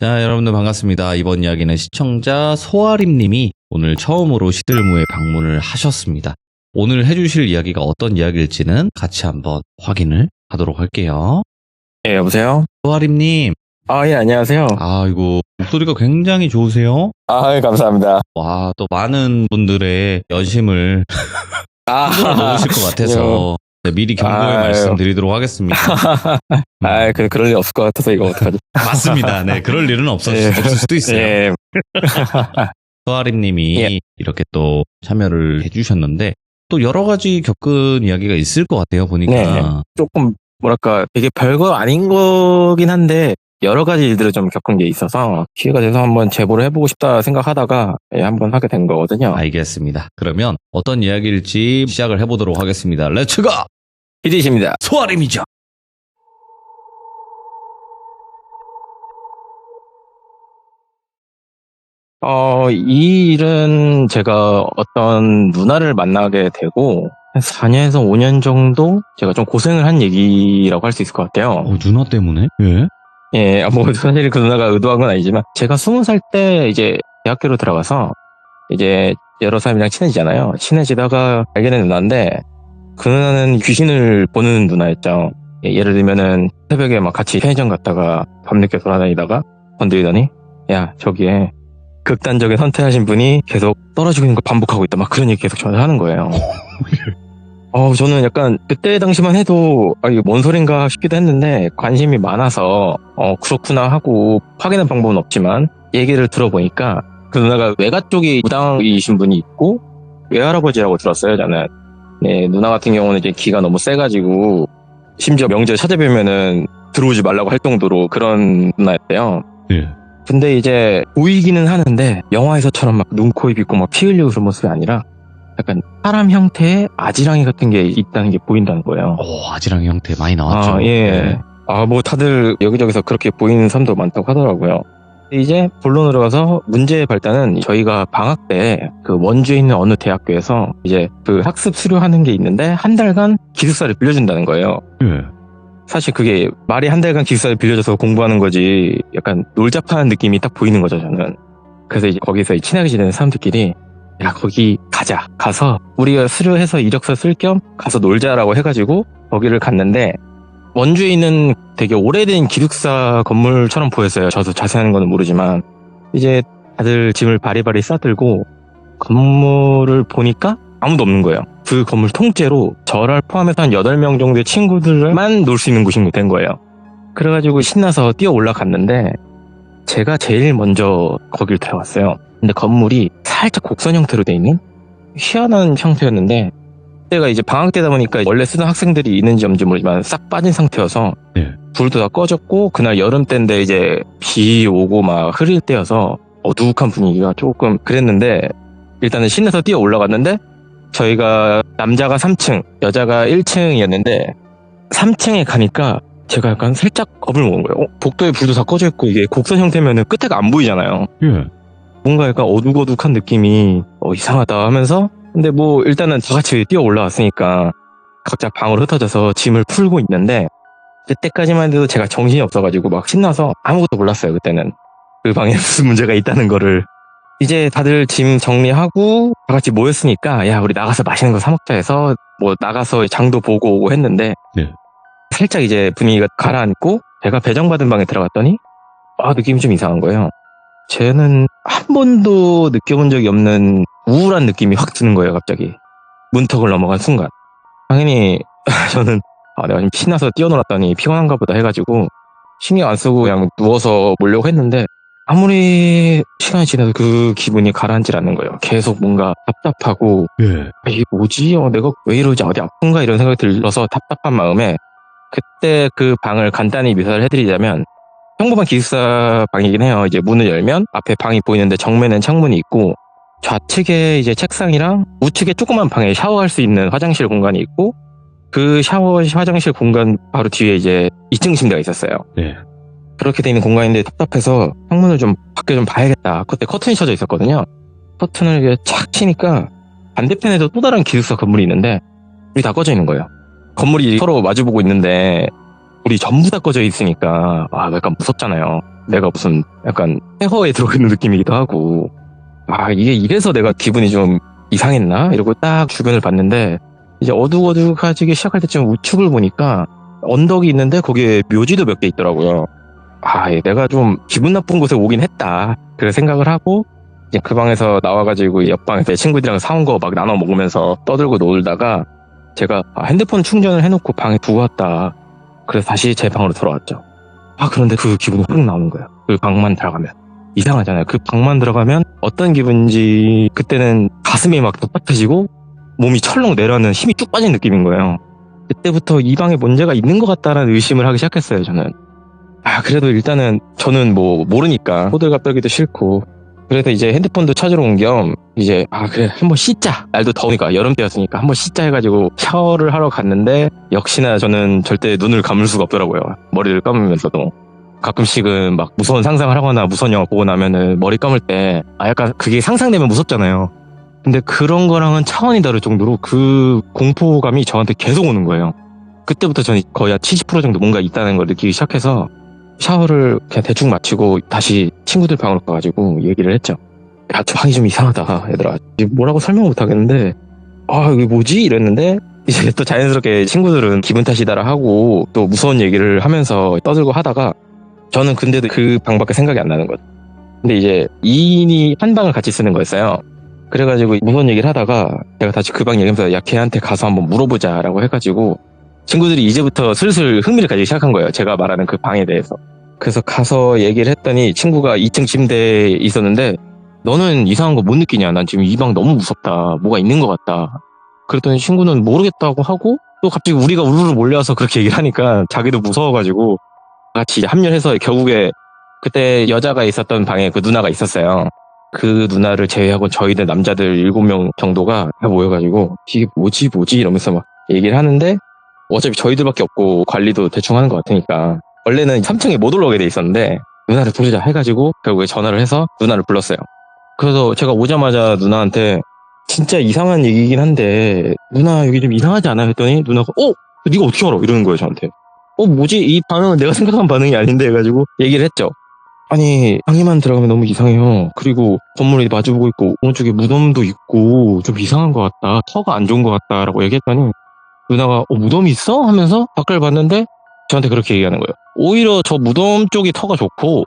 자, 여러분들 반갑습니다. 이번 이야기는 시청자 소아림님이 오늘 처음으로 시들무에 방문을 하셨습니다. 오늘 해주실 이야기가 어떤 이야기일지는 같이 한번 확인을 하도록 할게요. 예, 여보세요? 소아림님, 아, 예, 안녕하세요. 아이고, 목소리가 굉장히 좋으세요? 아, 예, 감사합니다. 와, 또 많은 분들의 여심을 넣으실 것 같아서 네, 미리 경고의 말씀드리도록 하겠습니다. 그럴 일 없을 것 같아서 이거 어떡하지? 맞습니다. 네, 그럴 일은 없을 수도 있어요. 예, 소아림님이 예. 이렇게 또 참여를 해주셨는데 또 여러 가지 겪은 이야기가 있을 것 같아요. 보니까. 네. 조금, 뭐랄까, 되게 별거 아닌 거긴 한데, 여러 가지 일들을 좀 겪은 게 있어서, 기회가 돼서 한번 제보를 해보고 싶다 생각하다가, 예, 한번 하게 된 거거든요. 알겠습니다. 그러면 어떤 이야기일지 시작을 해보도록 하겠습니다. 렛츠고! 기대십니다. 소아림이죠. 이 일은 제가 어떤 누나를 만나게 되고, 한 4년에서 5년 정도 제가 좀 고생을 한 얘기라고 할 수 있을 것 같아요. 누나 때문에? 왜? 예, 뭐 사실 그 누나가 의도한 건 아니지만 제가 20살 때 이제 대학교로 들어가서 이제 여러 사람이랑 친해지잖아요. 친해지다가 알게 된 누나인데 그 누나는 귀신을 보는 누나였죠. 예를 들면은 새벽에 막 같이 편의점 갔다가 밤늦게 돌아다니다가 건드리더니 야, 저기에 극단적인 선택하신 분이 계속 떨어지고 있는 걸 반복하고 있다. 막 그런 얘기 계속 저한테 하는 거예요. 저는 약간 그때 당시만 해도 이게 뭔 소린가 싶기도 했는데 관심이 많아서 그렇구나 하고 확인한 방법은 없지만 얘기를 들어보니까 그 누나가 외가 쪽이 무당이신 분이 있고 외할아버지라고 들었어요. 저는. 네, 누나 같은 경우는 이제 기가 너무 세가지고 심지어 명절 찾아뵈면은 들어오지 말라고 할 정도로 그런 누나였대요. 예. 근데 이제 보이기는 하는데 영화에서처럼 막 눈, 코, 입 있고 막 피 흘리고 그런 모습이 아니라 약간 사람 형태의 아지랑이 같은 게 있다는 게 보인다는 거예요. 아지랑이 형태 많이 나왔죠. 예. 네. 뭐 다들 여기저기서 그렇게 보이는 사람도 많다고 하더라고요. 이제 본론으로 가서 문제의 발단은 저희가 방학 때 그 원주에 있는 어느 대학교에서 이제 그 학습 수료하는 게 있는데 한 달간 기숙사를 빌려준다는 거예요. 예. 사실 그게 말이 한 달간 기숙사를 빌려줘서 공부하는 거지 약간 놀자파는 느낌이 딱 보이는 거죠, 저는. 그래서 이제 거기서 친하게 지내는 사람들끼리 야, 거기 가자. 가서 우리가 수료해서 이력서 쓸 겸 가서 놀자라고 해가지고 거기를 갔는데 원주에 있는 되게 오래된 기숙사 건물처럼 보였어요. 저도 자세한 거는 모르지만 이제 다들 짐을 바리바리 싸들고 건물을 보니까 아무도 없는 거예요. 그 건물 통째로 저를 포함해서 한 8명 정도의 친구들만 놀 수 있는 곳이 된 거예요. 그래가지고 신나서 뛰어 올라갔는데 제가 제일 먼저 거길 들어갔어요. 근데 건물이 살짝 곡선 형태로 돼 있는 희한한 형태였는데 그때가 이제 방학 때다 보니까 원래 쓰던 학생들이 있는지 없는지 모르지만 싹 빠진 상태여서 네. 불도 다 꺼졌고 그날 여름 때인데 이제 비 오고 막 흐릴 때여서 어두욱한 분위기가 조금 그랬는데 일단은 신나서 뛰어 올라갔는데 저희가 남자가 3층, 여자가 1층이었는데 3층에 가니까 제가 약간 살짝 겁을 먹은 거예요. 복도에 불도 다 꺼져 있고 이게 곡선 형태면은 끝에가 안 보이잖아요. 예. 뭔가 약간 어둑어둑한 느낌이 이상하다 하면서 근데 뭐 일단은 다 같이 뛰어 올라왔으니까 각자 방으로 흩어져서 짐을 풀고 있는데 그때까지만 해도 제가 정신이 없어가지고 막 신나서 아무것도 몰랐어요. 그때는 그 방에 무슨 문제가 있다는 거를. 이제 다들 짐 정리하고 다 같이 모였으니까 야, 우리 나가서 맛있는 거 사 먹자 해서 뭐 나가서 장도 보고 오고 했는데 네. 살짝 이제 분위기가 가라앉고 제가 배정받은 방에 들어갔더니 느낌이 좀 이상한 거예요. 쟤는 한 번도 느껴본 적이 없는 우울한 느낌이 확 드는 거예요. 갑자기 문턱을 넘어간 순간 당연히 저는 내가 지금 신나서 뛰어놀았더니 피곤한가 보다 해가지고 신경 안 쓰고 그냥 누워서 몰려고 했는데 아무리 시간이 지나도 그 기분이 가라앉질 않는 거예요. 계속 뭔가 답답하고 예. 이게 뭐지? 내가 왜 이러지? 어디 아픈가? 이런 생각이 들어서 답답한 마음에 그때 그 방을 간단히 묘사를 해드리자면 평범한 기숙사 방이긴 해요. 이제 문을 열면 앞에 방이 보이는데 정면엔 창문이 있고 좌측에 이제 책상이랑 우측에 조그만 방에 샤워할 수 있는 화장실 공간이 있고 그 샤워 화장실 공간 바로 뒤에 이제 2층 침대가 있었어요. 네. 그렇게 돼 있는 공간인데 답답해서 창문을 좀 밖에 좀 봐야겠다. 그때 커튼이 쳐져 있었거든요. 커튼을 이렇게 착 치니까 반대편에도 또 다른 기숙사 건물이 있는데 불이 다 꺼져 있는 거예요. 건물이 서로 마주보고 있는데 불이 전부 다 꺼져 있으니까 약간 무섭잖아요. 내가 무슨 약간 해허에 들어있는 느낌이기도 하고, 아, 이게 이래서 내가 기분이 좀 이상했나? 이러고 딱 주변을 봤는데, 이제 어둑어둑해지기 시작할 때쯤 우측을 보니까 언덕이 있는데 거기에 묘지도 몇 개 있더라고요. 아, 내가 좀 기분 나쁜 곳에 오긴 했다. 그래 생각을 하고, 이제 그 방에서 나와가지고 옆방에서 친구들이랑 사온 거 막 나눠 먹으면서 떠들고 놀다가 제가 핸드폰 충전을 해놓고 방에 두고 왔다. 그래서 다시 제 방으로 돌아왔죠. 아, 그런데 그 기분이 확 나오는 거예요. 그 방만 들어가면. 이상하잖아요. 그 방만 들어가면 어떤 기분인지 그때는 가슴이 막 뻣뻣해지고 몸이 철렁 내려앉는 힘이 쭉 빠진 느낌인 거예요. 그때부터 이 방에 문제가 있는 것 같다라는 의심을 하기 시작했어요, 저는. 아, 그래도 일단은 저는 뭐 모르니까 호들갑 떨기도 싫고 그래서 이제 핸드폰도 찾으러 온 겸 이제 그래 한번 씻자. 날도 더우니까 여름 때였으니까 한번 씻자 해가지고 샤워를 하러 갔는데 역시나 저는 절대 눈을 감을 수가 없더라고요. 머리를 감으면서도 가끔씩은 막 무서운 상상을 하거나 무서운 영화 보고 나면은 머리 감을 때 약간 그게 상상되면 무섭잖아요. 근데 그런 거랑은 차원이 다를 정도로 그 공포감이 저한테 계속 오는 거예요. 그때부터 저는 거의 한 70% 정도 뭔가 있다는 걸 느끼기 시작해서 샤워를 그냥 대충 마치고 다시 친구들 방으로 가가지고 얘기를 했죠. 야, 저 방이 좀 이상하다, 얘들아. 뭐라고 설명 못 하겠는데, 이게 뭐지? 이랬는데, 이제 또 자연스럽게 친구들은 기분 탓이다라 하고, 또 무서운 얘기를 하면서 떠들고 하다가, 저는 근데도 그 방밖에 생각이 안 나는 거죠. 근데 이제 2인이 한 방을 같이 쓰는 거였어요. 그래가지고 무서운 얘기를 하다가, 제가 다시 그 방 얘기하면서, 야, 걔한테 가서 한번 물어보자라고 해가지고, 친구들이 이제부터 슬슬 흥미를 가지기 시작한 거예요. 제가 말하는 그 방에 대해서. 그래서 가서 얘기를 했더니 친구가 2층 침대에 있었는데 너는 이상한 거 못 느끼냐? 난 지금 이 방 너무 무섭다. 뭐가 있는 것 같다. 그랬더니 친구는 모르겠다고 하고 또 갑자기 우리가 우르르 몰려와서 그렇게 얘기를 하니까 자기도 무서워가지고 같이 합류해서 결국에 그때 여자가 있었던 방에 그 누나가 있었어요. 그 누나를 제외하고 저희들 남자들 7명 정도가 다 모여가지고 이게 뭐지 이러면서 막 얘기를 하는데 어차피 저희들밖에 없고 관리도 대충 하는 것 같으니까 원래는 3층에 못 올라오게 돼 있었는데 누나를 부르자 해가지고 결국에 전화를 해서 누나를 불렀어요. 그래서 제가 오자마자 누나한테 진짜 이상한 얘기긴 한데 누나 여기 좀 이상하지 않아? 했더니 누나가 네가 어떻게 알아? 이러는 거예요 저한테. 뭐지? 이 반응은 내가 생각한 반응이 아닌데 해가지고 얘기를 했죠. 아니 방에만 들어가면 너무 이상해요. 그리고 건물이 마주보고 있고 오른쪽에 무덤도 있고 좀 이상한 것 같다. 터가 안 좋은 것 같다라고 얘기했더니 누나가 무덤이 있어? 하면서 밖을 봤는데 저한테 그렇게 얘기하는 거예요. 오히려 저 무덤 쪽이 터가 좋고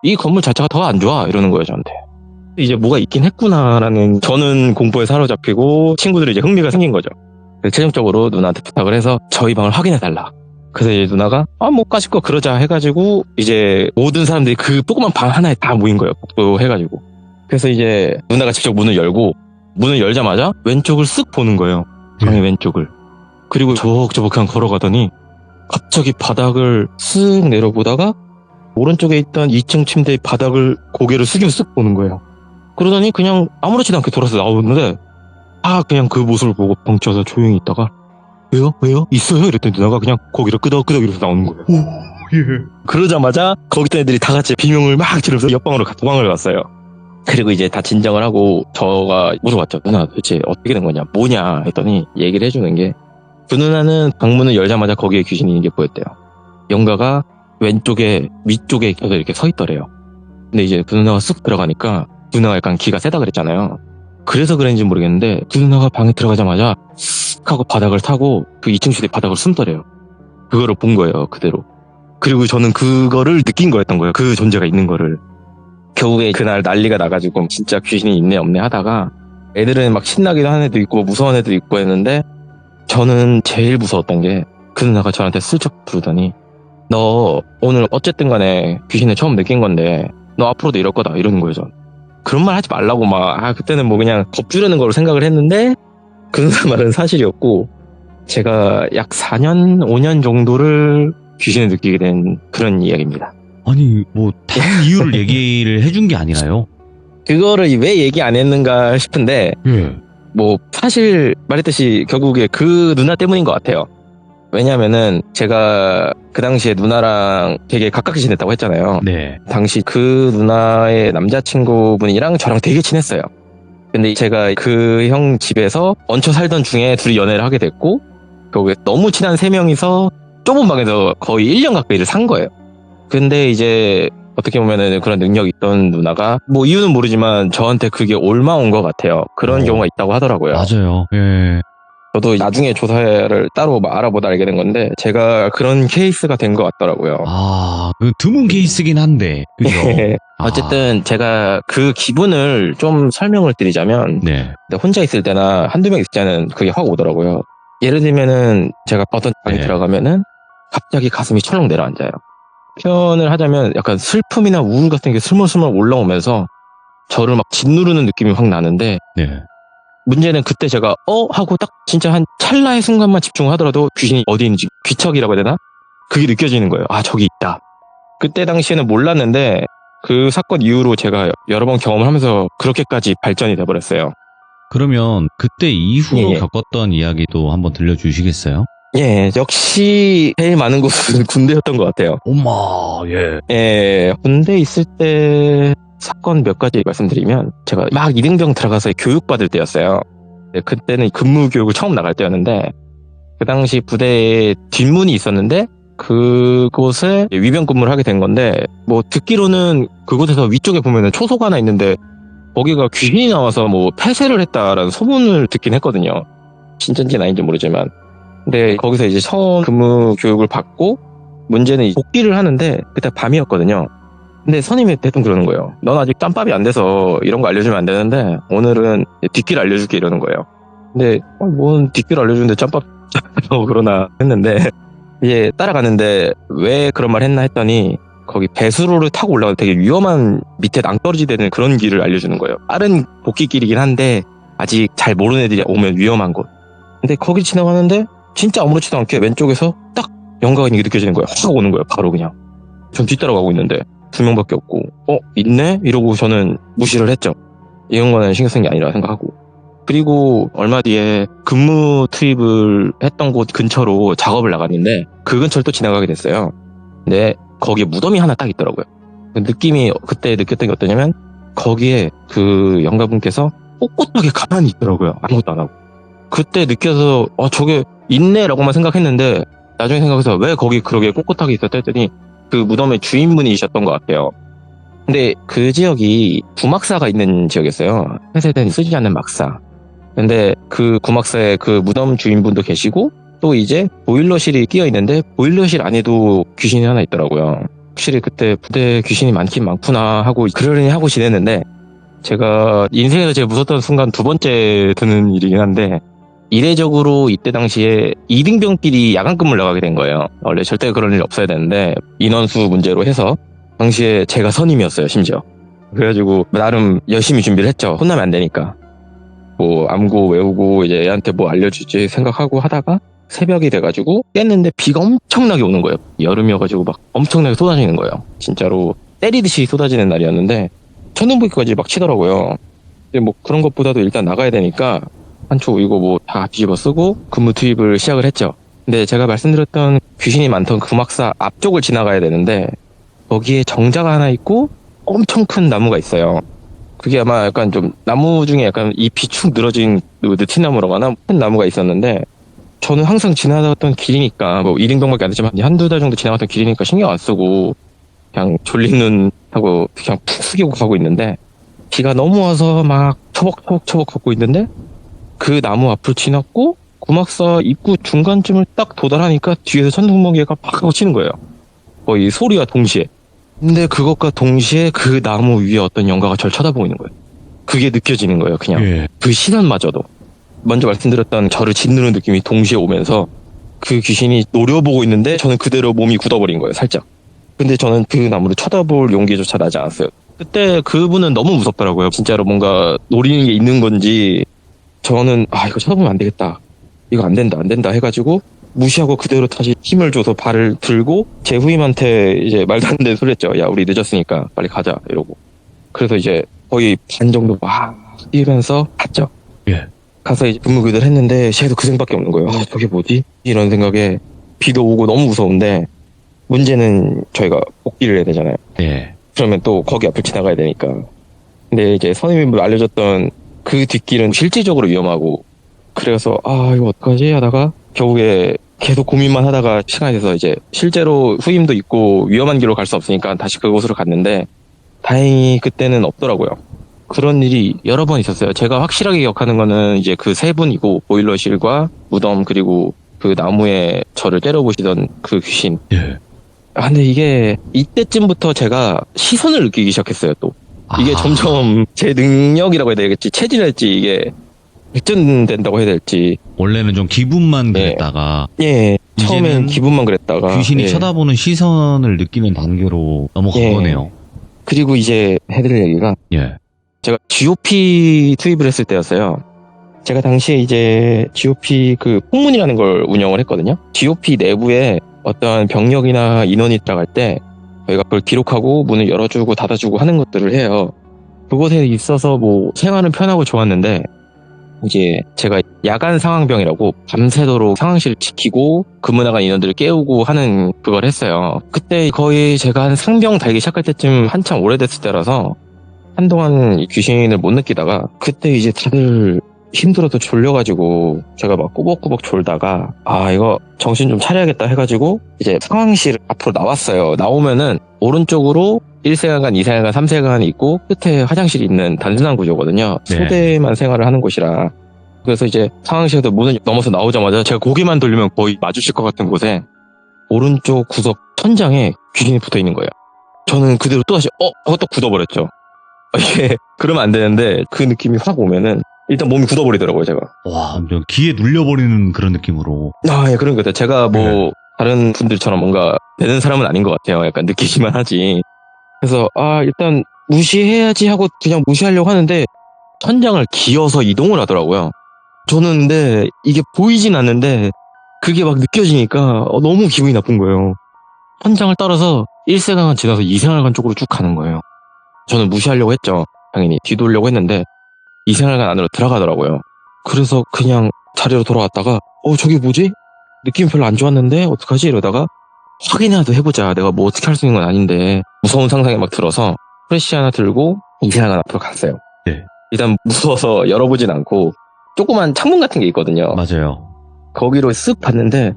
이 건물 자체가 더 안 좋아 이러는 거예요 저한테. 이제 뭐가 있긴 했구나라는 저는 공포에 사로잡히고 친구들이 이제 흥미가 생긴 거죠. 그래서 최종적으로 누나한테 부탁을 해서 저희 방을 확인해달라. 그래서 이제 누나가 뭐 까짓거 그러자 해가지고 이제 모든 사람들이 그 조그만 방 하나에 다 모인 거예요. 복도해가지고. 그래서 이제 누나가 직접 문을 열고 문을 열자마자 왼쪽을 쓱 보는 거예요. 방의 왼쪽을. 그리고 저벅저벅 그냥 걸어가더니 갑자기 바닥을 쓱 내려보다가 오른쪽에 있던 2층 침대의 바닥을 고개를 숙이면서 쓱 보는 거예요. 그러더니 그냥 아무렇지도 않게 돌아서 나오는데 그냥 그 모습을 보고 벙쳐서 조용히 있다가 왜요? 있어요? 이랬더니 누나가 그냥 고개를 끄덕끄덕 이러면서 나오는 거예요. 오, 예. 그러자마자 거기 있던 애들이 다 같이 비명을 막 지르면서 옆방으로 도망을 갔어요. 그리고 이제 다 진정을 하고 저가 물어봤죠. 누나 도대체 어떻게 된 거냐? 뭐냐? 했더니 얘기를 해주는 게 그 누나는 방문을 열자마자 거기에 귀신이 있는 게 보였대요. 영가가 왼쪽에 위쪽에 켜서 이렇게 서 있더래요. 근데 이제 그 누나가 쓱 들어가니까 누나가 약간 기가 세다 그랬잖아요. 그래서 그런지 모르겠는데 그 누나가 방에 들어가자마자 쓱 하고 바닥을 타고 그 2층 침대 바닥을 숨더래요. 그거를 본 거예요 그대로. 그리고 저는 그거를 느낀 거였던 거예요. 그 존재가 있는 거를. 결국에 그날 난리가 나가지고 진짜 귀신이 있네 없네 하다가 애들은 막 신나기도 한 애도 있고 무서운 애도 있고 했는데 저는 제일 무서웠던 게 그 누나가 저한테 슬쩍 부르더니 너 오늘 어쨌든 간에 귀신을 처음 느낀 건데 너 앞으로도 이럴 거다 이러는 거예요. 전 그런 말 하지 말라고 막 그때는 뭐 그냥 겁주려는 걸로 생각을 했는데 그 누나 말은 사실이었고 제가 약 4년 5년 정도를 귀신을 느끼게 된 그런 이야기입니다. 아니 뭐 다른 이유를 얘기를 해준 게 아니라요. 그거를 왜 얘기 안 했는가 싶은데 뭐 사실 말했듯이 결국에 그 누나 때문인 것 같아요. 왜냐면은 제가 그 당시에 누나랑 되게 가깝게 지냈다고 했잖아요. 네. 당시 그 누나의 남자친구분이랑 저랑 되게 친했어요. 근데 제가 그 형 집에서 얹혀 살던 중에 둘이 연애를 하게 됐고 결국에 너무 친한 3명이서 좁은 방에서 거의 1년 가까이를 산 거예요. 근데 이제 어떻게 보면은 그런 능력이 있던 누나가 뭐 이유는 모르지만 저한테 그게 옮아온 것 같아요. 그런 경우가 있다고 하더라고요. 맞아요. 예. 저도 나중에 조사를 따로 막 알아보다 알게 된 건데 제가 그런 케이스가 된 것 같더라고요. 그 드문 케이스긴 한데, 그죠? 어쨌든 제가 그 기분을 좀 설명을 드리자면 네. 혼자 있을 때나 한두 명 있을 때는 그게 확 오더라고요. 예를 들면은 제가 어떤 방에 네. 들어가면은 갑자기 가슴이 철렁 내려앉아요. 표현을 하자면 약간 슬픔이나 우울 같은 게 스물스물 올라오면서 저를 막 짓누르는 느낌이 확 나는데 네. 문제는 그때 제가 하고 딱 진짜 한 찰나의 순간만 집중하더라도 귀신이 어디 있는지 귀척이라고 해야 되나? 그게 느껴지는 거예요. 아, 저기 있다. 그때 당시에는 몰랐는데 그 사건 이후로 제가 여러 번 경험을 하면서 그렇게까지 발전이 돼버렸어요. 그러면 그때 이후로 예. 겪었던 이야기도 한번 들려주시겠어요? 예, 역시 제일 많은 곳은 군대였던 것 같아요. 엄마, 예. 예, 군대 있을 때 사건 몇 가지 말씀드리면 제가 막 이등병 들어가서 교육받을 때였어요. 네, 그때는 근무 교육을 처음 나갈 때였는데 그 당시 부대에 뒷문이 있었는데 그곳에 위병 근무를 하게 된 건데 뭐 듣기로는 그곳에서 위쪽에 보면은 초소가 하나 있는데 거기가 귀신이 나와서 뭐 폐쇄를 했다라는 소문을 듣긴 했거든요. 진짜인지는 아닌지 모르지만 근데 거기서 이제 처음 근무 교육을 받고 문제는 복귀를 하는데 그때 밤이었거든요. 근데 선임이 대뜸 그러는 거예요. 넌 아직 짬밥이 안 돼서 이런 거 알려주면 안 되는데 오늘은 뒷길 알려줄게 이러는 거예요. 근데 뭔 뒷길 알려주는데 짬밥 그러나 했는데 이제 따라가는데 왜 그런 말 했나 했더니 거기 배수로를 타고 올라가는 되게 위험한 밑에 낭떠러지 되는 그런 길을 알려주는 거예요. 빠른 복귀길이긴 한데 아직 잘 모르는 애들이 오면 위험한 곳. 근데 거기 지나가는데 진짜 아무렇지도 않게 왼쪽에서 딱 영가가 있는 게 느껴지는 거예요. 확 오는 거예요. 바로 그냥. 전 뒤따라가고 있는데 2명밖에 없고 있네? 이러고 저는 무시를 했죠. 이런 거는 신경 쓴 게 아니라 생각하고. 그리고 얼마 뒤에 근무 투입을 했던 곳 근처로 작업을 나갔는데 그 근처를 또 지나가게 됐어요. 근데 거기에 무덤이 하나 딱 있더라고요. 그 느낌이 그때 느꼈던 게 어떠냐면 거기에 그 영가분께서 꼿꼿하게 가만히 있더라고요. 아무것도 안 하고. 그때 느껴서 저게 있네라고만 생각했는데 나중에 생각해서 왜 거기 그러게 꼿꼿하게 있었다 했더니 그 무덤의 주인분이셨던 것 같아요. 근데 그 지역이 구막사가 있는 지역이었어요. 폐쇄된 쓰지 않는 막사. 근데 그 구막사에 그 무덤 주인분도 계시고 또 이제 보일러실이 끼어 있는데 보일러실 안에도 귀신이 하나 있더라고요. 확실히 그때 부대에 귀신이 많긴 많구나 하고 그러려니 하고 지냈는데 제가 인생에서 제일 무섭던 순간 두 번째 드는 일이긴 한데 이례적으로 이때 당시에 이등병끼리 야간 근무를 나가게 된 거예요. 원래 절대 그런 일 없어야 되는데 인원수 문제로 해서 당시에 제가 선임이었어요, 심지어. 그래가지고 나름 열심히 준비를 했죠. 혼나면 안 되니까. 뭐 암구 외우고 이제 애한테 뭐 알려주지 생각하고 하다가 새벽이 돼가지고 깼는데 비가 엄청나게 오는 거예요. 여름이어가지고 막 엄청나게 쏟아지는 거예요. 진짜로 때리듯이 쏟아지는 날이었는데 천둥번개까지 막 치더라고요. 근데 뭐 그런 것보다도 일단 나가야 되니까 한초 이거 뭐 다 뒤집어 쓰고 근무 투입을 시작을 했죠. 근데 제가 말씀드렸던 귀신이 많던 구막사 앞쪽을 지나가야 되는데 거기에 정자가 하나 있고 엄청 큰 나무가 있어요. 그게 아마 약간 좀 나무 중에 약간 잎이 축 늘어진 느티나무라고 하나 큰 나무가 있었는데 저는 항상 지나갔던 길이니까 뭐 1인병밖에 안 됐지만 한두 달 정도 지나갔던 길이니까 신경 안 쓰고 그냥 졸린 눈 하고 그냥 푹 숙이고 가고 있는데 비가 너무 와서 막 처벅처벅 걷고 있는데 그 나무 앞을 지났고 구막사 입구 중간쯤을 딱 도달하니까 뒤에서 천둥번개가 팍 하고 치는 거예요. 거의 소리와 동시에. 근데 그것과 동시에 그 나무 위에 어떤 영가가 저를 쳐다보고 있는 거예요. 그게 느껴지는 거예요, 그냥. 예. 그 시선마저도. 먼저 말씀드렸던 저를 짓누르는 느낌이 동시에 오면서 그 귀신이 노려보고 있는데 저는 그대로 몸이 굳어버린 거예요, 살짝. 근데 저는 그 나무를 쳐다볼 용기조차 나지 않았어요. 그때 그분은 너무 무섭더라고요. 진짜로 뭔가 노리는 게 있는 건지 저는 이거 쳐다보면 안 되겠다. 이거 안 된다 해가지고 무시하고 그대로 다시 힘을 줘서 발을 들고 제 후임한테 이제 말도 안 되는 소리 했죠. 야, 우리 늦었으니까 빨리 가자 이러고. 그래서 이제 거의 반 정도 막 뛰면서 갔죠. 예. 가서 이제 근무 교대를 했는데 쟤도 그 생각밖에 없는 거예요. 저게 뭐지? 이런 생각에 비도 오고 너무 무서운데 문제는 저희가 복귀를 해야 되잖아요. 예. 그러면 또 거기 앞을 지나가야 되니까. 근데 이제 선임이 알려줬던 그 뒷길은 실질적으로 위험하고 그래서 이거 어떡하지 하다가 결국에 계속 고민만 하다가 시간이 돼서 이제 실제로 후임도 있고 위험한 길로 갈 수 없으니까 다시 그곳으로 갔는데 다행히 그때는 없더라고요. 그런 일이 여러 번 있었어요. 제가 확실하게 기억하는 거는 이제 그 세 분이고 보일러실과 무덤 그리고 그 나무에 저를 때려보시던 그 귀신. 예. 근데 이게 이때쯤부터 제가 시선을 느끼기 시작했어요. 또 이게 점점 제 능력이라고 해야 되겠지, 체질할지 이게 발전된다고 해야 될지. 원래는 좀 기분만 그랬다가 처음엔 기분만 그랬다가 귀신이 쳐다보는 시선을 느끼는 단계로 넘어간 거네요. 그리고 이제 해드릴 얘기가 제가 GOP 투입을 했을 때였어요. 제가 당시에 이제 GOP 그 풍문이라는 걸 운영을 했거든요. GOP 내부에 어떤 병력이나 인원이 들어갈 때 저희가 그걸 기록하고 문을 열어주고 닫아주고 하는 것들을 해요. 그곳에 있어서 뭐 생활은 편하고 좋았는데 이제 제가 야간 상황병이라고 밤새도록 상황실을 지키고 근무 나간 인원들을 깨우고 하는 그걸 했어요. 그때 거의 제가 한 상병 달기 시작할 때쯤 한참 오래됐을 때라서 한동안 이 귀신을 못 느끼다가 그때 이제 다들 힘들어서 졸려가지고 제가 막 꾸벅꾸벅 졸다가 이거 정신 좀 차려야겠다 해가지고 이제 상황실 앞으로 나왔어요. 나오면은 오른쪽으로 1세관관, 2세관관, 3세관관이 있고 끝에 화장실이 있는 단순한 구조거든요. 소대만 생활을 하는 곳이라. 그래서 이제 상황실에서 문을 넘어서 나오자마자 제가 고개만 돌리면 거의 마주칠 것 같은 곳에 오른쪽 구석 천장에 귀신이 붙어 있는 거예요. 저는 그대로 또다시 하고 또 굳어버렸죠. 이게 그러면 안 되는데 그 느낌이 확 오면은 일단 몸이 굳어버리더라고요, 제가. 와, 완전 귀에 눌려버리는 그런 느낌으로. 그런 것 같아요. 제가 뭐 다른 분들처럼 뭔가 되는 사람은 아닌 것 같아요. 약간 느끼기만 하지. 그래서 일단 무시해야지 하고 그냥 무시하려고 하는데 천장을 기어서 이동을 하더라고요. 저는 근데 이게 보이진 않는데 그게 막 느껴지니까 너무 기분이 나쁜 거예요. 천장을 따라서 1세관관 지나서 2세관관 쪽으로 쭉 가는 거예요. 저는 무시하려고 했죠. 당연히 뒤돌려고 했는데 2세관관 안으로 들어가더라고요. 그래서 그냥 자리로 돌아왔다가 저게 뭐지? 느낌이 별로 안 좋았는데 어떡하지? 이러다가 확인이라도 해보자. 내가 뭐 어떻게 할 수 있는 건 아닌데 무서운 상상이 막 들어서 프레쉬 하나 들고 2세관관 앞으로 갔어요. 일단 무서워서 열어보진 않고 조그만 창문 같은 게 있거든요. 맞아요. 거기로 쓱 봤는데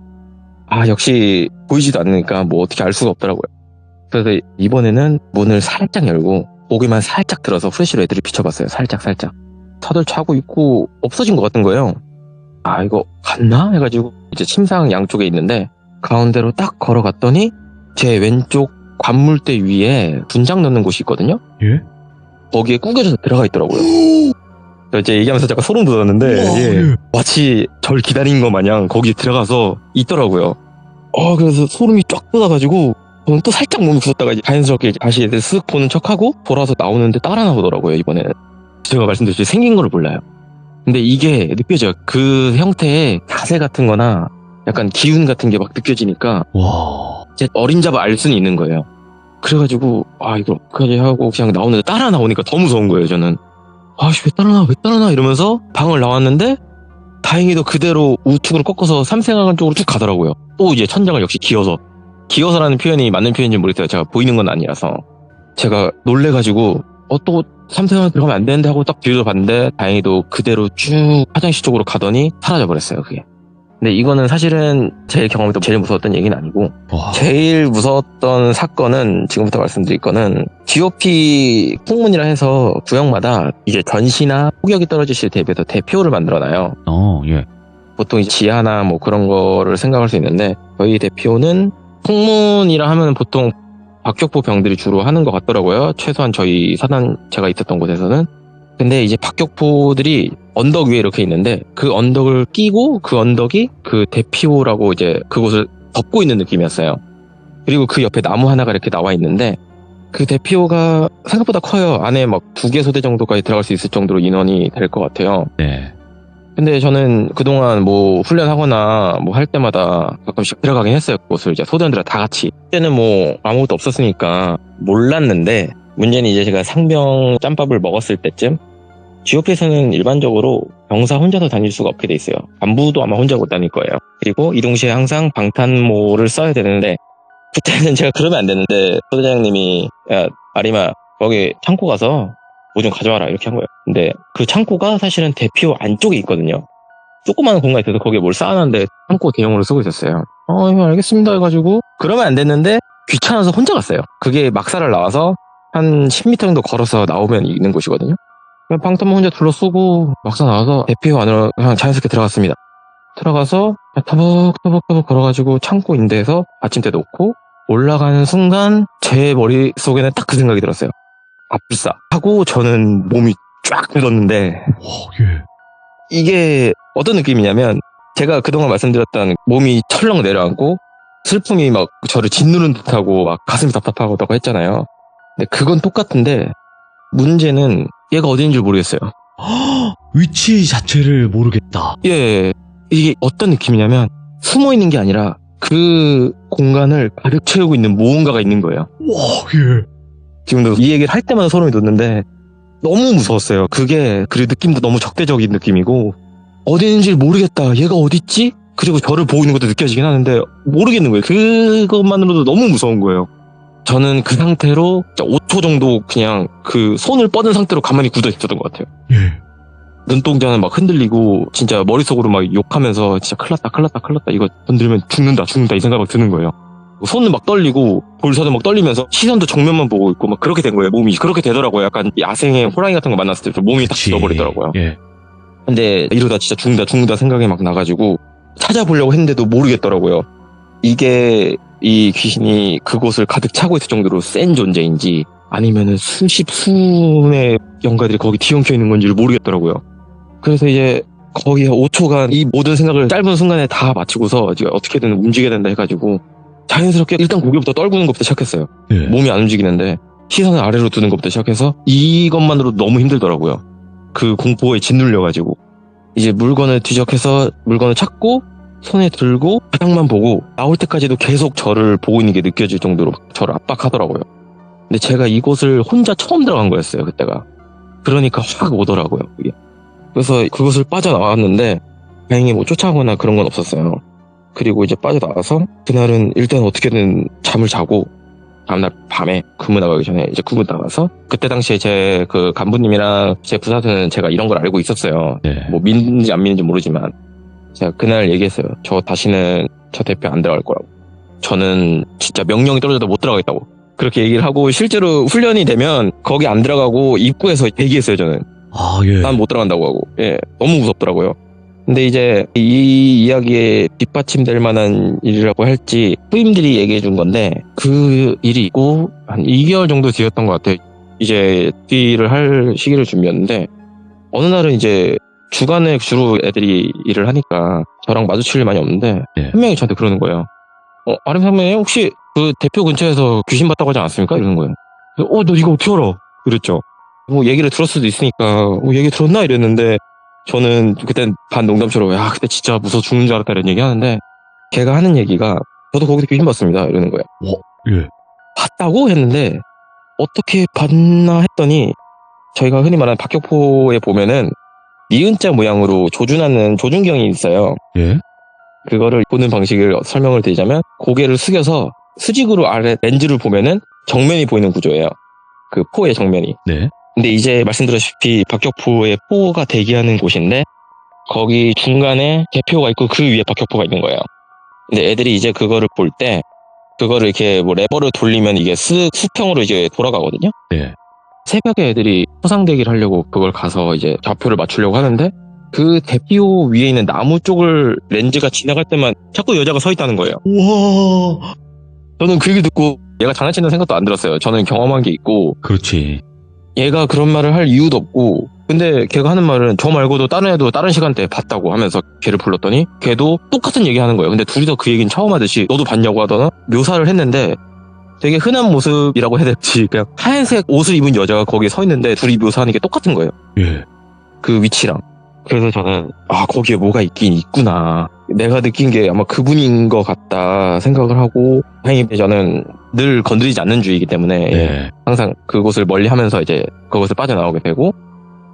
역시 보이지도 않으니까 뭐 어떻게 알 수가 없더라고요. 그래서 이번에는 문을 살짝 열고 고개만 살짝 들어서 프레쉬로 애들을 비춰봤어요. 살짝 다들 자고 있고 없어진 것 같은 거예요. 이거 갔나? 해가지고 이제 침상 양쪽에 있는데 가운데로 딱 걸어갔더니 제 왼쪽 관물대 위에 분장 넣는 곳이 있거든요. 거기에 구겨져서 들어가 있더라고요. 이제 얘기하면서 잠깐 소름 돋았는데 마치 절 기다린 것 마냥 거기에 들어가서 있더라고요. 그래서 소름이 쫙 돋아가지고 저는 또 살짝 몸이 굳었다가 이제 자연스럽게 다시 애들 쓱 보는 척하고 돌아서 나오는데 따라 나오더라고요. 이번에는 제가 말씀드렸듯이 생긴 거를 몰라요. 근데 이게 느껴져요. 그 형태의 자세 같은 거나 약간 기운 같은 게 막 느껴지니까 제 어림잡아 알 수는 있는 거예요. 그래가지고 이거 어떡하지 하고 그냥 나오는데 따라 나오니까 더 무서운 거예요. 저는 왜 따라 나 이러면서 방을 나왔는데 다행히도 그대로 우측으로 꺾어서 3세관관 쪽으로 쭉 가더라고요. 또 이제 천장을 역시 기어서라는 표현이 맞는 표현인지 모르겠어요. 제가 보이는 건 아니라서 제가 놀래가지고 또 3세관관 들어가면 안 되는데 하고 딱 뒤로 봤는데 다행히도 그대로 쭉 화장실 쪽으로 가더니 사라져버렸어요. 그게. 근데 이거는 사실은 제 경험에도 제일 무서웠던 얘기는 아니고 제일 무서웠던 사건은 지금부터 말씀드릴 거는 GOP 풍문이라 해서 구역마다 이제 전시나 폭격이 떨어질 시에 대비해서 대표를 만들어놔요. 보통 이제 지하나 뭐 그런 거를 생각할 수 있는데 저희 대표는 풍문이라 하면 보통 박격포 병들이 주로 하는 것 같더라고요. 최소한 저희 사단 제가 있었던 곳에서는. 근데 이제 박격포들이 언덕 위에 이렇게 있는데 그 언덕을 끼고 그 언덕이 그 대피호라고 이제 그곳을 덮고 있는 느낌이었어요. 그리고 그 옆에 나무 하나가 이렇게 나와 있는데 그 대피호가 생각보다 커요. 안에 막 2개 소대 정도까지 들어갈 수 있을 정도로 인원이 될 것 같아요. 근데 저는 그동안 뭐 훈련하거나 뭐 할 때마다 가끔씩 들어가긴 했어요. 그곳을 이제 소대원들과 다 같이. 그때는 뭐 아무것도 없었으니까 몰랐는데 문제는 이제 제가 상병 짬밥을 먹었을 때쯤 GOP에서는 일반적으로 병사 혼자서 다닐 수가 없게 돼 있어요. 간부도 아마 혼자 못 다닐 거예요. 그리고 이동 시에 항상 방탄모를 써야 되는데 그때는 제가 그러면 안 되는데 소대장님이 야 아리마 거기 창고 가서 뭐 좀 가져와라 이렇게 한 거예요. 근데 그 창고가 사실은 대피호 안쪽에 있거든요. 조그마한 공간이 있어서 거기에 뭘 쌓아놨는데 창고 대용으로 쓰고 있었어요. 예, 알겠습니다 해가지고 그러면 안 됐는데 귀찮아서 혼자 갔어요. 그게 막사를 나와서 한 10m 정도 걸어서 나오면 있는 곳이거든요. 그냥 방탄만 혼자 둘러쓰고 막사 나와서 대피소 안으로 그냥 자연스럽게 들어갔습니다. 들어가서 터벅터벅터벅 걸어가지고 창고 인대에서 받침대 놓고 올라가는 순간 제 머릿속에는 딱 그 생각이 들었어요. 아뿔싸 하고 저는 몸이 쫙 굳었는데 예. 이게 어떤 느낌이냐면 제가 그동안 말씀드렸던 몸이 철렁 내려앉고 슬픔이 막 저를 짓누른 듯하고 막 가슴이 답답하다고 했잖아요. 근데 그건 똑같은데 문제는 얘가 어디인 줄 모르겠어요. 위치 자체를 모르겠다. 예, 이게 어떤 느낌이냐면 숨어 있는 게 아니라 그 공간을 가득 채우고 있는 무언가가 있는 거예요. 와, 예. 지금도 이 얘기를 할 때마다 소름이 돋는데 너무 무서웠어요. 그게 그리고 느낌도 너무 적대적인 느낌이고 어디 있는지 모르겠다. 얘가 어디 있지? 그리고 저를 보고 있는 것도 느껴지긴 하는데 모르겠는 거예요. 그것만으로도 너무 무서운 거예요. 저는 그 상태로 5초 정도 그냥 그 손을 뻗은 상태로 가만히 굳어 있었던 것 같아요. 예. 눈동자는 막 흔들리고 진짜 머릿속으로 막 욕하면서 진짜 큰일 났다 이거 건들면 죽는다 이 생각 막 드는 거예요. 손은 막 떨리고 볼살도 막 떨리면서 시선도 정면만 보고 있고 막 그렇게 된 거예요. 몸이 그렇게 되더라고요. 약간 야생의 호랑이 같은 거 만났을 때 몸이 딱 굳어버리더라고요. 예. 근데 이러다 진짜 죽는다 생각이 막 나가지고 찾아보려고 했는데도 모르겠더라고요. 이게 이 귀신이 그곳을 가득 차고 있을 정도로 센 존재인지 아니면은 수십수의 영가들이 거기 뒤엉켜 있는 건지를 모르겠더라고요. 그래서 이제 거기에 5초간 이 모든 생각을 짧은 순간에 다 마치고서 이제 어떻게든 움직여야 된다 해가지고 자연스럽게 일단 고개부터 떨구는 것부터 시작했어요. 예. 몸이 안 움직이는데 시선을 아래로 두는 것부터 시작해서 이것만으로도 너무 힘들더라고요. 그 공포에 짓눌려가지고 이제 물건을 뒤적해서 물건을 찾고 손에 들고 바닥만 보고 나올 때까지도 계속 저를 보고 있는 게 느껴질 정도로 저를 압박하더라고요. 근데 제가 이곳을 혼자 처음 들어간 거였어요, 그때가. 그러니까 확 오더라고요, 그게. 그래서 그곳을 빠져나왔는데 다행히 뭐 쫓아오거나 그런 건 없었어요. 그리고 이제 빠져나와서 그날은 일단 어떻게든 잠을 자고 다음날 밤에 근무 나가기 전에 이제 근무 나가서 그때 당시에 제 그 간부님이랑 제 부사수는 제가 이런 걸 알고 있었어요. 예. 뭐 믿는지 안 믿는지 모르지만 제가 그날 얘기했어요. 저 다시는 저 대표 안 들어갈 거라고. 저는 진짜 명령이 떨어져도 못 들어가겠다고. 그렇게 얘기를 하고 실제로 훈련이 되면 거기 안 들어가고 입구에서 대기했어요, 저는. 아, 예. 난 못 들어간다고 하고. 예, 너무 무섭더라고요. 근데 이제 이 이야기에 뒷받침될 만한 일이라고 할지 후임들이 얘기해 준 건데 그 일이 있고 한 2개월 정도 뒤였던 것 같아요. 이제 뒤를 할 시기를 준비했는데 어느 날은 이제 주간에 주로 애들이 일을 하니까 저랑 마주칠 일 많이 없는데 예. 한 명이 저한테 그러는 거예요. 아름 선배님 혹시 그 대표 근처에서 귀신 봤다고 하지 않았습니까? 이러는 거예요. 그래서, 너 이거 어떻게 알아? 그랬죠. 뭐 얘기를 들었을 수도 있으니까 얘기 들었나? 이랬는데 저는 그땐 반 농담처럼 야 그때 진짜 무서워 죽는 줄 알았다 이런 얘기 하는데 걔가 하는 얘기가 저도 거기서 귀신 봤습니다 이러는 거예요. 예. 봤다고? 했는데 어떻게 봤나 했더니 저희가 흔히 말하는 박격포에 보면은 니은자 모양으로 조준하는 조준경이 있어요. 예. 그거를 보는 방식을 설명을 드리자면 고개를 숙여서 수직으로 아래 렌즈를 보면은 정면이 보이는 구조예요. 그 포의 정면이. 네. 근데 이제 말씀드렸다시피 박격포의 포가 대기하는 곳인데 거기 중간에 개표가 있고 그 위에 박격포가 있는 거예요. 근데 애들이 이제 그거를 볼 때 그거를 이렇게 뭐 레버를 돌리면 이게 수평으로 이제 돌아가거든요. 네. 새벽에 애들이 포상대기를 하려고 그걸 가서 이제 좌표를 맞추려고 하는데 그 대피호 위에 있는 나무 쪽을 렌즈가 지나갈 때만 자꾸 여자가 서 있다는 거예요. 우와. 저는 그 얘기 듣고 얘가 장난치는 생각도 안 들었어요. 저는 경험한 게 있고 그렇지. 얘가 그런 말을 할 이유도 없고 근데 걔가 하는 말은 저 말고도 다른 애도 다른 시간대에 봤다고 하면서 걔를 불렀더니 걔도 똑같은 얘기 하는 거예요. 근데 둘이서 그 얘기는 처음 하듯이 너도 봤냐고 하더나 묘사를 했는데 되게 흔한 모습이라고 해야 될지 그냥 하얀색 옷을 입은 여자가 거기에 서 있는데 둘이 묘사하는 게 똑같은 거예요. 예. 그 위치랑. 그래서 저는 거기에 뭐가 있긴 있구나. 내가 느낀 게 아마 그분인 것 같다 생각을 하고 다행히 저는 늘 건드리지 않는 주의이기 때문에 네. 항상 그곳을 멀리하면서 이제 그곳을 빠져나오게 되고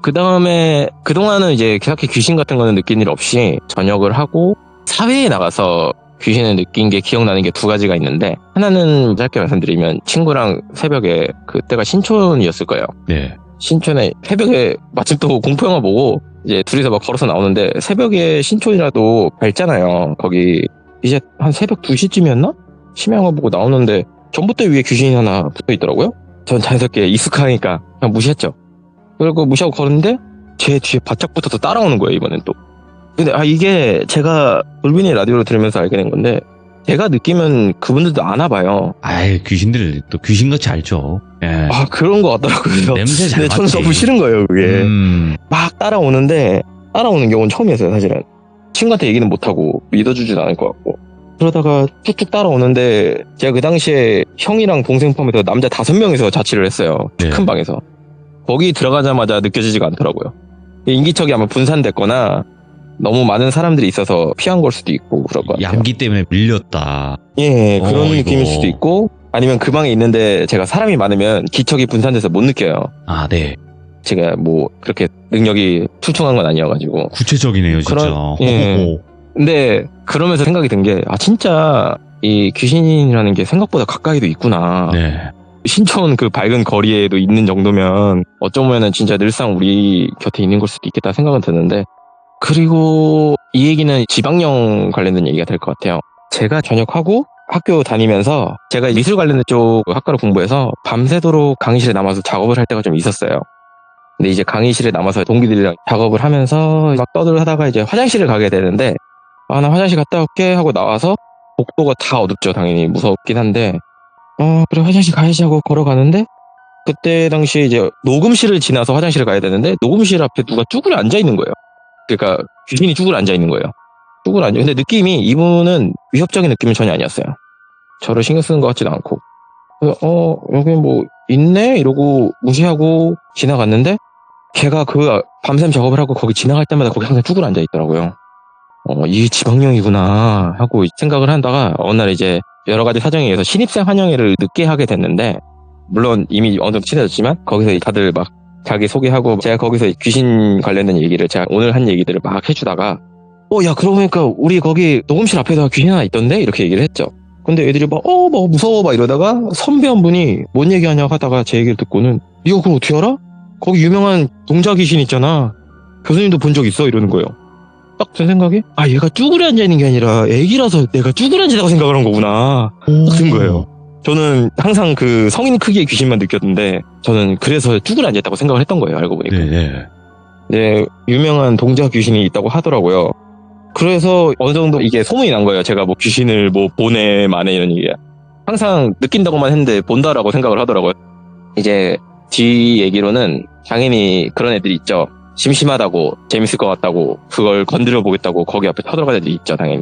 그 다음에 그동안은 이제 그렇게 귀신 같은 거는 느낀 일 없이 전역을 하고 사회에 나가서 귀신을 느낀 게 기억나는 게 두 가지가 있는데 하나는 짧게 말씀드리면 친구랑 새벽에 그때가 신촌이었을 거예요. 네. 신촌에 새벽에 마침 또 공포영화 보고 이제 둘이서 막 걸어서 나오는데 새벽에 신촌이라도 밝잖아요. 거기 이제 한 새벽 2시쯤이었나? 심야영화 보고 나오는데 전봇대 위에 귀신이 하나 붙어 있더라고요. 전 자연스럽게 익숙하니까 그냥 무시했죠. 그리고 무시하고 걸었는데 제 뒤에 바짝 붙어서 따라오는 거예요, 이번엔 또. 근데 이게 제가 돌빈이 라디오를 들으면서 알게 된 건데 제가 느끼면 그분들도 아나 봐요. 아이, 귀신들 또 귀신같이 알죠. 예. 그런 거 같더라고요. 냄새 잘 근데 저는 맡지. 너무 싫은 거예요, 그게. 막 따라오는데 따라오는 경우는 처음이었어요, 사실은. 친구한테 얘기는 못하고 믿어주진 않을 것 같고. 그러다가 쭉쭉 따라오는데 제가 그 당시에 형이랑 동생 포함해서 남자 5명이서 자취를 했어요. 네. 큰 방에서. 거기 들어가자마자 느껴지지가 않더라고요. 인기척이 아마 분산됐거나 너무 많은 사람들이 있어서 피한 걸 수도 있고 그럴 것 같아요. 양기 때문에 밀렸다. 예, 그런 이거. 느낌일 수도 있고 아니면 그 방에 있는데 제가 사람이 많으면 기척이 분산돼서 못 느껴요. 아, 네. 제가 뭐 그렇게 능력이 출중한 건 아니어가지고. 구체적이네요, 진짜. 예. 호호호. 근데 그러면서 생각이 든 게 진짜 이 귀신이라는 게 생각보다 가까이도 있구나. 네. 신촌 그 밝은 거리에도 있는 정도면 어쩌면은 진짜 늘상 우리 곁에 있는 걸 수도 있겠다 생각은 드는데, 그리고 이 얘기는 지방령 관련된 얘기가 될 것 같아요. 제가 전역하고 학교 다니면서 제가 미술 관련된 쪽 학과를 공부해서 밤새도록 강의실에 남아서 작업을 할 때가 좀 있었어요. 근데 이제 강의실에 남아서 동기들이랑 작업을 하면서 막 떠들하다가 이제 화장실을 가게 되는데, 나 화장실 갔다 올게 하고 나와서 복도가 다 어둡죠. 당연히 무섭긴 한데 그래 화장실 가야지 하고 걸어가는데, 그때 당시 이제 녹음실을 지나서 화장실을 가야 되는데 녹음실 앞에 누가 쭈그려 앉아 있는 거예요. 그러니까 귀신이 쭈그려 앉아 있는 거예요. 쭈그려 앉아. 근데 느낌이 이분은 위협적인 느낌은 전혀 아니었어요. 저를 신경 쓰는 것 같지도 않고. 그래서 여기 뭐 있네 이러고 무시하고 지나갔는데, 걔가 그 밤샘 작업을 하고 거기 지나갈 때마다 거기 항상 쭈그려 앉아 있더라고요. 이게 지방령이구나 하고 생각을 하다가 어느 날 이제 여러 가지 사정에 의해서 신입생 환영회를 늦게 하게 됐는데, 물론 이미 어느 정도 친해졌지만 거기서 다들 막 자기 소개하고 제가 거기서 귀신 관련된 얘기를 제가 오늘 한 얘기들을 막 해주다가 야 그러고 보니까 우리 거기 녹음실 앞에다가 귀신 하나 있던데 이렇게 얘기를 했죠. 근데 애들이 막 뭐 무서워 막 이러다가 선배 한 분이 뭔 얘기하냐 하다가 제 얘기를 듣고는 이거 그걸 어떻게 알아? 거기 유명한 동자 귀신 있잖아. 교수님도 본 적 있어? 이러는 거예요. 딱 든 생각이 얘가 쭈그려 앉아있는 게 아니라 애기라서 내가 쭈그려 앉아있다고 생각을 한 거구나 딱 든 거예요. 저는 항상 그 성인 크기의 귀신만 느꼈는데 저는 그래서 쭈그려 앉아있다고 생각을 했던 거예요. 알고 보니까. 네. 네, 유명한 동자 귀신이 있다고 하더라고요. 그래서 어느 정도 이게 소문이 난 거예요. 제가 뭐 귀신을 뭐 보네 마네 이런 얘기야. 항상 느낀다고만 했는데 본다라고 생각을 하더라고요. 이제 뒤 얘기로는 당연히 그런 애들이 있죠. 심심하다고 재밌을 것 같다고 그걸 건드려 보겠다고 거기 앞에 터들어가는 애들이 있죠, 당연히.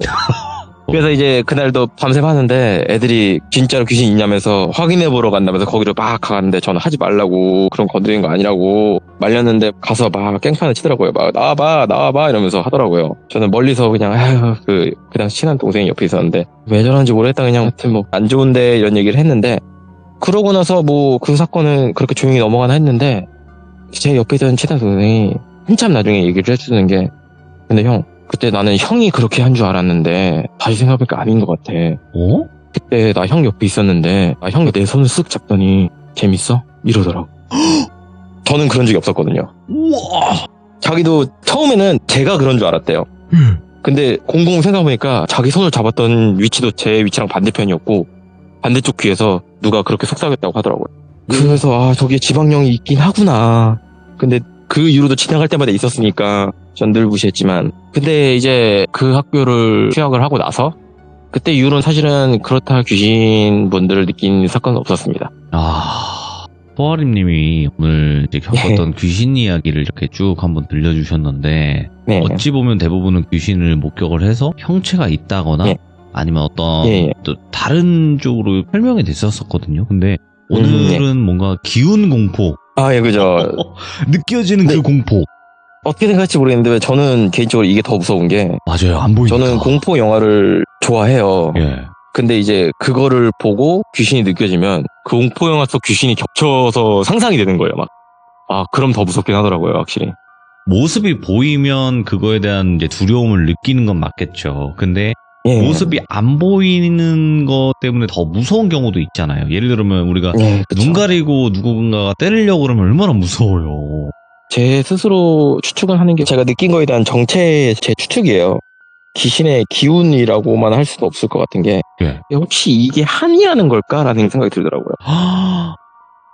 그래서 이제 그날도 밤샘 하는데 애들이 진짜로 귀신 있냐면서 확인해 보러 간다면서 거기로 막 가는데 저는 하지 말라고, 그런 건드리는 거 아니라고 말렸는데 가서 막 깽판을 치더라고요. 막 나와봐 이러면서 하더라고요. 저는 멀리서 그냥 그 당시 친한 동생이 옆에 있었는데 왜 저러는지 모르겠다 그냥 하여튼 뭐 안 좋은데 이런 얘기를 했는데, 그러고 나서 뭐 그 사건은 그렇게 조용히 넘어가나 했는데 제 옆에 있던 친한 동생이 한참 나중에 얘기를 해주는 게, 근데 형 그때 나는 형이 그렇게 한 줄 알았는데 다시 생각해보니까 아닌 것 같아. 그때 나 형 옆에 있었는데 형이 내 손을 쓱 잡더니 재밌어? 이러더라고. 저는 그런 적이 없었거든요. 우와. 자기도 처음에는 제가 그런 줄 알았대요. 근데 곰곰 생각해보니까 자기 손을 잡았던 위치도 제 위치랑 반대편이었고 반대쪽 귀에서 누가 그렇게 속삭였다고 하더라고요. 그래서 저게 지방령이 있긴 하구나. 근데 그 이후로도 지나갈 때마다 있었으니까 전 늘 무시했지만, 근데 이제 그 학교를 휴학을 하고 나서 그때 이후로는 사실은 그렇다 귀신 분들을 느낀 사건은 없었습니다. 소아림님이 오늘 이제 겪었던 귀신 이야기를 이렇게 쭉 한번 들려주셨는데, 네. 어찌 보면 대부분은 귀신을 목격을 해서 형체가 있다거나 아니면 어떤 또 다른 쪽으로 설명이 됐었거든요. 근데 오늘은 뭔가 기운 공포. 예, 그죠. 느껴지는 그 공포. 어떻게 생각할지 모르겠는데 저는 개인적으로 이게 더 무서운 게, 맞아요. 안 보이니까. 저는 공포 영화를 좋아해요. 예. 근데 이제 그거를 보고 귀신이 느껴지면 그 공포 영화 속 귀신이 겹쳐서 상상이 되는 거예요. 막. 그럼 더 무섭긴 하더라고요, 확실히. 모습이 보이면 그거에 대한 이제 두려움을 느끼는 건 맞겠죠. 근데 모습이 안 보이는 것 때문에 더 무서운 경우도 있잖아요. 예를 들면 우리가 눈 가리고 누군가가 때리려고 그러면 얼마나 무서워요. 제 스스로 추측을 하는 게 제가 느낀 거에 대한 정체의 제 추측이에요. 귀신의 기운이라고만 할 수는 없을 것 같은 게 예. 혹시 이게 한이 하는 걸까라는 생각이 들더라고요.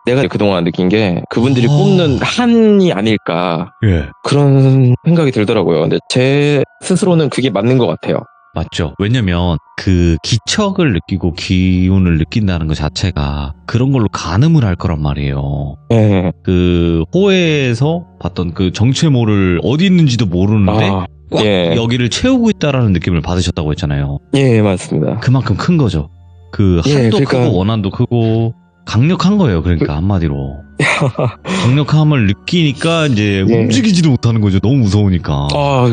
내가 그동안 느낀 게 그분들이 꼽는 한이 아닐까 예. 그런 생각이 들더라고요. 근데 제 스스로는 그게 맞는 것 같아요. 맞죠. 왜냐면 그 기척을 느끼고 기운을 느낀다는 것 자체가 그런 걸로 가늠을 할 거란 말이에요. 예. 그 호에서 봤던 그 정체모를 어디 있는지도 모르는데 아, 꽉 예. 여기를 채우고 있다라는 느낌을 받으셨다고 했잖아요. 예, 맞습니다. 그만큼 큰 거죠. 그 예, 한도 그러니까- 크고 원한도 크고 강력한 거예요. 그러니까 한마디로 강력함을 느끼니까 이제 예. 움직이지도 못하는 거죠. 너무 무서우니까.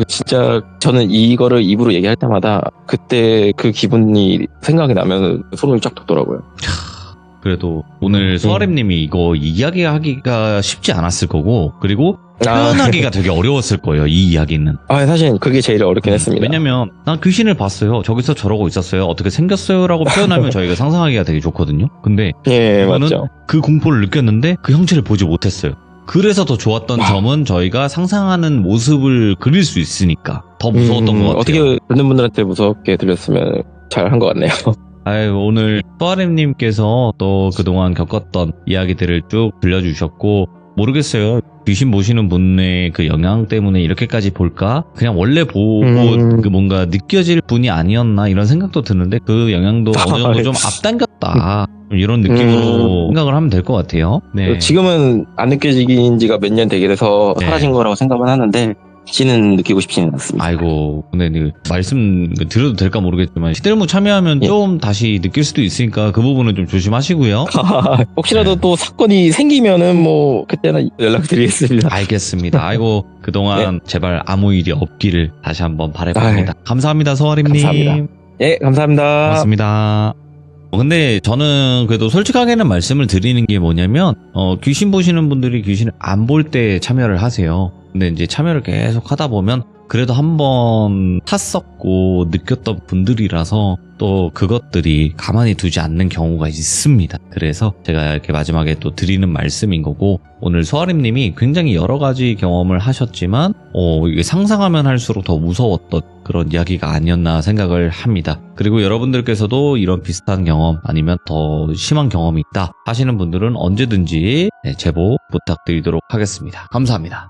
진짜 저는 이거를 입으로 얘기할 때마다 그때 그 기분이 생각이 나면 소름이 쫙 돋더라고요. 그래도 오늘 소아렘님이 이거 이야기하기가 쉽지 않았을 거고 그리고 표현하기가 되게 어려웠을 거예요. 이 이야기는. 사실 그게 제일 어렵긴 했습니다. 왜냐면 난 귀신을 봤어요. 저기서 저러고 있었어요. 어떻게 생겼어요? 라고 표현하면 저희가 상상하기가 되게 좋거든요. 근데 예, 이거는 맞죠. 그 공포를 느꼈는데 그 형체를 보지 못했어요. 그래서 더 좋았던 점은 저희가 상상하는 모습을 그릴 수 있으니까 더 무서웠던 것 같아요. 어떻게 듣는 분들한테 무섭게 들렸으면 잘 한 것 같네요. 아유, 오늘 소아렘님께서 또 그동안 겪었던 이야기들을 쭉 들려주셨고 모르겠어요. 귀신 보시는 분의 그 영향 때문에 이렇게까지 볼까? 그냥 원래 보고 그 뭔가 느껴질 분이 아니었나 이런 생각도 드는데 그 영향도 어느 정도 좀 앞당겼다. 이런 느낌으로 생각을 하면 될 것 같아요. 네. 지금은 안 느껴지긴 지가 몇 년 되게 돼서 네. 사라진 거라고 생각만 하는데 다시는 느끼고 싶지는 않습니다. 아이고, 근데 그 말씀 드려도 될까 모르겠지만 시들무 참여하면 예. 좀 다시 느낄 수도 있으니까 그 부분은 좀 조심하시고요. 혹시라도 네. 또 사건이 생기면은 뭐 그때는 연락드리겠습니다. 알겠습니다. 아이고, 그동안 제발 아무 일이 없기를 다시 한번 바라봅니다. 아유, 감사합니다, 소아림님. 감사합니다. 예, 감사합니다. 고맙습니다. 근데 저는 그래도 솔직하게는 말씀을 드리는 게 뭐냐면 귀신 보시는 분들이 귀신을 안 볼 때 참여를 하세요. 근데 이제 참여를 계속 하다 보면 그래도 한번 탔었고 느꼈던 분들이라서 또 그것들이 가만히 두지 않는 경우가 있습니다. 그래서 제가 이렇게 마지막에 또 드리는 말씀인 거고 오늘 소아림님이 굉장히 여러 가지 경험을 하셨지만 이게 상상하면 할수록 더 무서웠던 그런 이야기가 아니었나 생각을 합니다. 그리고 여러분들께서도 이런 비슷한 경험 아니면 더 심한 경험이 있다 하시는 분들은 언제든지 제보 부탁드리도록 하겠습니다. 감사합니다.